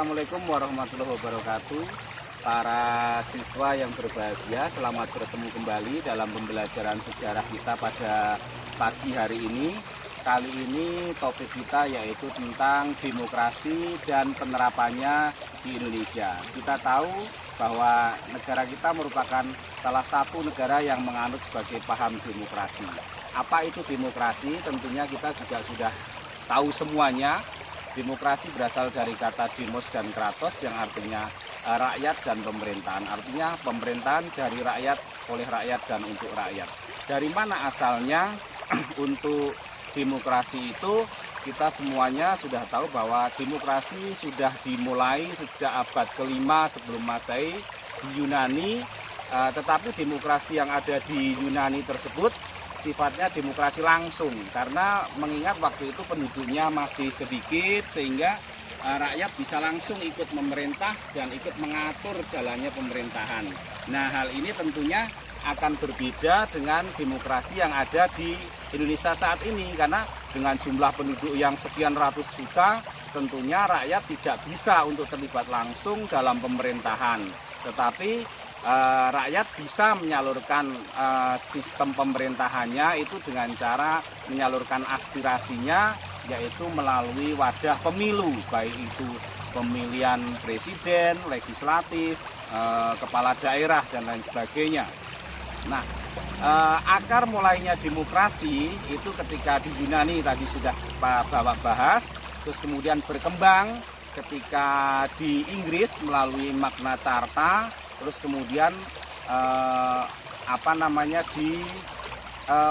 Assalamualaikum warahmatullahi wabarakatuh. Para siswa yang berbahagia, selamat bertemu kembali dalam pembelajaran sejarah kita pada pagi hari ini. Kali ini topik kita yaitu tentang demokrasi dan penerapannya di Indonesia. Kita tahu bahwa negara kita merupakan salah satu negara yang menganut sebagai paham demokrasi. Apa itu demokrasi? Tentunya kita juga sudah tahu semuanya. Demokrasi berasal dari kata demos dan kratos yang artinya rakyat dan pemerintahan. Artinya pemerintahan dari rakyat, oleh rakyat, dan untuk rakyat. Dari mana asalnya? Untuk demokrasi itu kita semuanya sudah tahu bahwa demokrasi sudah dimulai sejak abad ke-5 sebelum Masehi di Yunani. Tetapi demokrasi yang ada di Yunani tersebut sifatnya demokrasi langsung, karena mengingat waktu itu penduduknya masih sedikit sehingga rakyat bisa langsung ikut memerintah dan ikut mengatur jalannya pemerintahan. Nah, hal ini tentunya akan berbeda dengan demokrasi yang ada di Indonesia saat ini, karena dengan jumlah penduduk yang sekian ratus juta tentunya rakyat tidak bisa untuk terlibat langsung dalam pemerintahan, tetapi rakyat bisa menyalurkan sistem pemerintahannya itu dengan cara menyalurkan aspirasinya, yaitu melalui wadah pemilu, baik itu pemilihan presiden, legislatif, kepala daerah, dan lain sebagainya. Nah, akar mulainya demokrasi itu ketika di Yunani tadi sudah Bapak bahas, terus kemudian berkembang ketika di Inggris melalui Magna Carta, terus kemudian di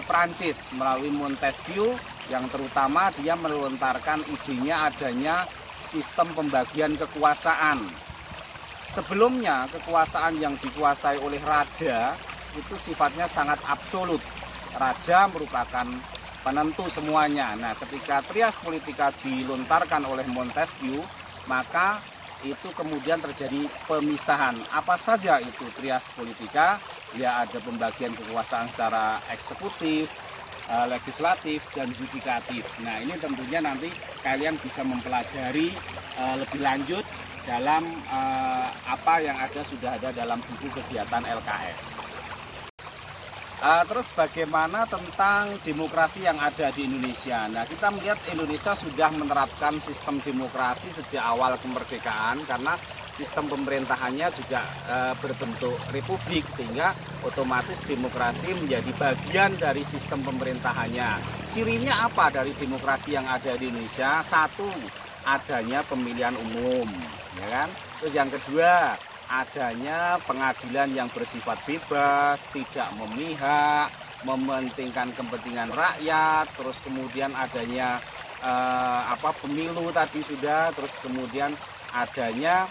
Prancis melalui Montesquieu, yang terutama dia melontarkan idenya adanya sistem pembagian kekuasaan. Sebelumnya kekuasaan yang dikuasai oleh raja itu sifatnya sangat absolut. Raja merupakan penentu semuanya. Nah, ketika trias politika dilontarkan oleh Montesquieu, maka itu kemudian terjadi pemisahan. Apa saja itu trias politika? Ya, ada pembagian kekuasaan secara eksekutif, legislatif, dan yudikatif. Nah, ini tentunya nanti kalian bisa mempelajari lebih lanjut dalam apa yang sudah ada dalam buku kegiatan LKS. Terus bagaimana tentang demokrasi yang ada di Indonesia? Nah, kita melihat Indonesia sudah menerapkan sistem demokrasi sejak awal kemerdekaan, karena sistem pemerintahannya juga berbentuk republik, sehingga otomatis demokrasi menjadi bagian dari sistem pemerintahannya. Cirinya apa dari demokrasi yang ada di Indonesia? Satu, adanya pemilihan umum, ya kan? Terus yang kedua, adanya pengadilan yang bersifat bebas, tidak memihak, mementingkan kepentingan rakyat, terus kemudian adanya pemilu tadi sudah, terus kemudian adanya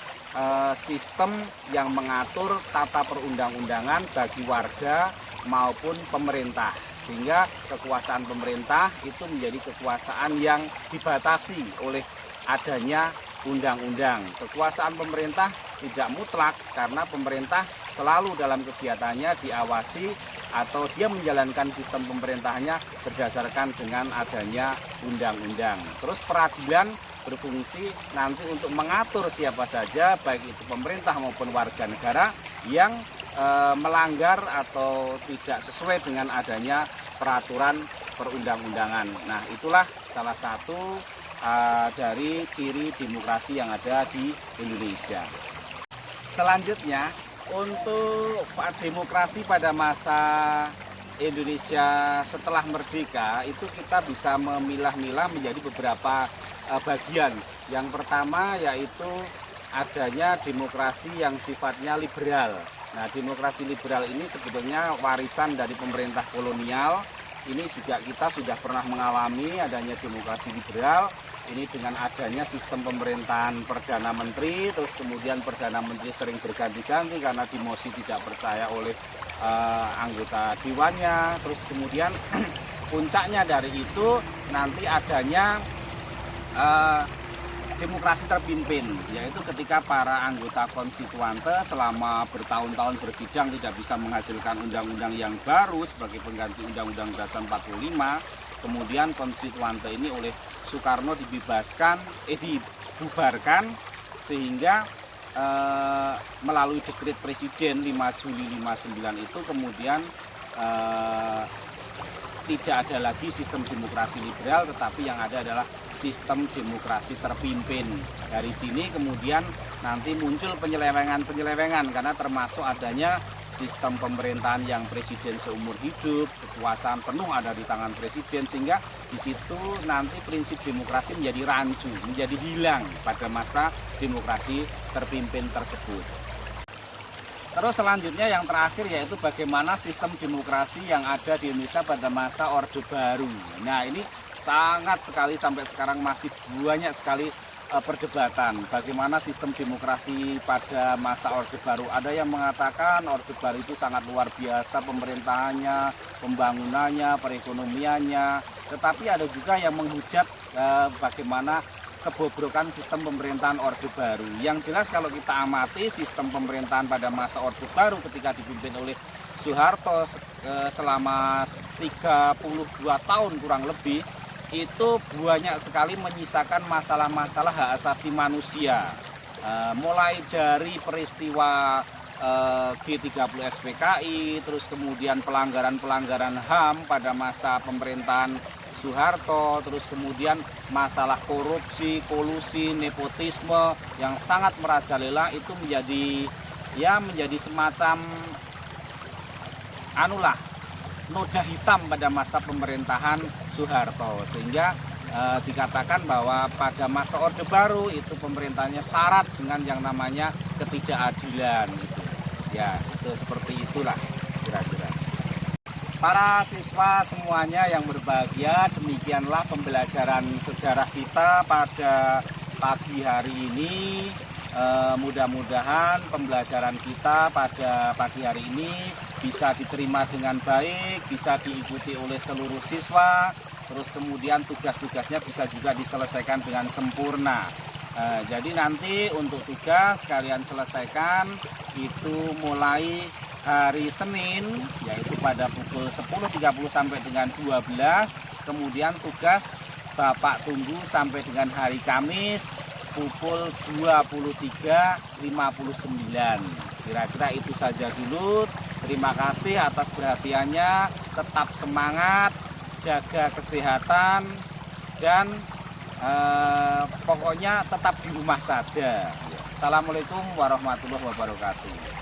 sistem yang mengatur tata perundang-undangan bagi warga maupun pemerintah, sehingga kekuasaan pemerintah itu menjadi kekuasaan yang dibatasi oleh adanya undang-undang. Kekuasaan pemerintah tidak mutlak, karena pemerintah selalu dalam kegiatannya diawasi atau dia menjalankan sistem pemerintahannya berdasarkan dengan adanya undang-undang. Terus peradilan berfungsi nanti untuk mengatur siapa saja, baik itu pemerintah maupun warga negara yang melanggar atau tidak sesuai dengan adanya peraturan perundang-undangan. Nah, itulah salah satu dari ciri demokrasi yang ada di Indonesia. Selanjutnya, untuk demokrasi pada masa Indonesia setelah merdeka itu kita bisa memilah-milah menjadi beberapa bagian. Yang pertama yaitu adanya demokrasi yang sifatnya liberal. Nah, demokrasi liberal ini sebetulnya warisan dari pemerintah kolonial. Ini juga kita sudah pernah mengalami adanya demokrasi liberal. Ini dengan adanya sistem pemerintahan Perdana Menteri, terus kemudian Perdana Menteri sering berganti-ganti karena dimosi tidak percaya oleh anggota dewannya. Terus kemudian puncaknya dari itu nanti adanya demokrasi terpimpin, yaitu ketika para anggota konstituante selama bertahun-tahun bersidang tidak bisa menghasilkan undang-undang yang baru sebagai pengganti Undang-Undang Dasar 45. Kemudian konstituante ini oleh Soekarno dibubarkan, sehingga melalui dekret Presiden 5 Juli 59 itu kemudian tidak ada lagi sistem demokrasi liberal, tetapi yang ada adalah sistem demokrasi terpimpin. Dari sini kemudian nanti muncul penyelewengan karena termasuk adanya sistem pemerintahan yang presiden seumur hidup, kekuasaan penuh ada di tangan presiden, sehingga di situ nanti prinsip demokrasi menjadi rancu, menjadi hilang pada masa demokrasi terpimpin tersebut. Terus selanjutnya yang terakhir yaitu bagaimana sistem demokrasi yang ada di Indonesia pada masa Orde Baru. Nah, ini sangat sekali sampai sekarang masih banyak sekali perdebatan bagaimana sistem demokrasi pada masa Orde Baru. Ada yang mengatakan Orde Baru itu sangat luar biasa pemerintahannya, pembangunannya, perekonomiannya. Tetapi ada juga yang menghujat bagaimana kebobrokan sistem pemerintahan Orde Baru. Yang jelas kalau kita amati sistem pemerintahan pada masa Orde Baru ketika dipimpin oleh Soeharto selama 32 tahun kurang lebih, itu banyak sekali menyisakan masalah-masalah hak asasi manusia. Mulai dari peristiwa G30 SPKI, terus kemudian pelanggaran-pelanggaran HAM pada masa pemerintahan Soeharto, terus kemudian masalah korupsi, kolusi, nepotisme yang sangat merajalela itu menjadi semacam noda hitam pada masa pemerintahan Soeharto, sehingga dikatakan bahwa pada masa Orde Baru itu pemerintahnya syarat dengan yang namanya ketidakadilan gitu. Ya, itu seperti itulah kira-kira. Para siswa semuanya yang berbahagia, demikianlah pembelajaran sejarah kita pada pagi hari ini. Mudah-mudahan pembelajaran kita pada pagi hari ini bisa diterima dengan baik, bisa diikuti oleh seluruh siswa, terus kemudian tugas-tugasnya bisa juga diselesaikan dengan sempurna. Jadi nanti untuk tugas kalian selesaikan itu mulai hari Senin, yaitu pada pukul 10.30 sampai dengan 12. Kemudian tugas Bapak tunggu sampai dengan hari Kamis pukul 23.59. Kira-kira itu saja dulu. Terima kasih atas perhatiannya. Tetap semangat, jaga kesehatan, dan pokoknya tetap di rumah saja. Assalamualaikum warahmatullahi wabarakatuh.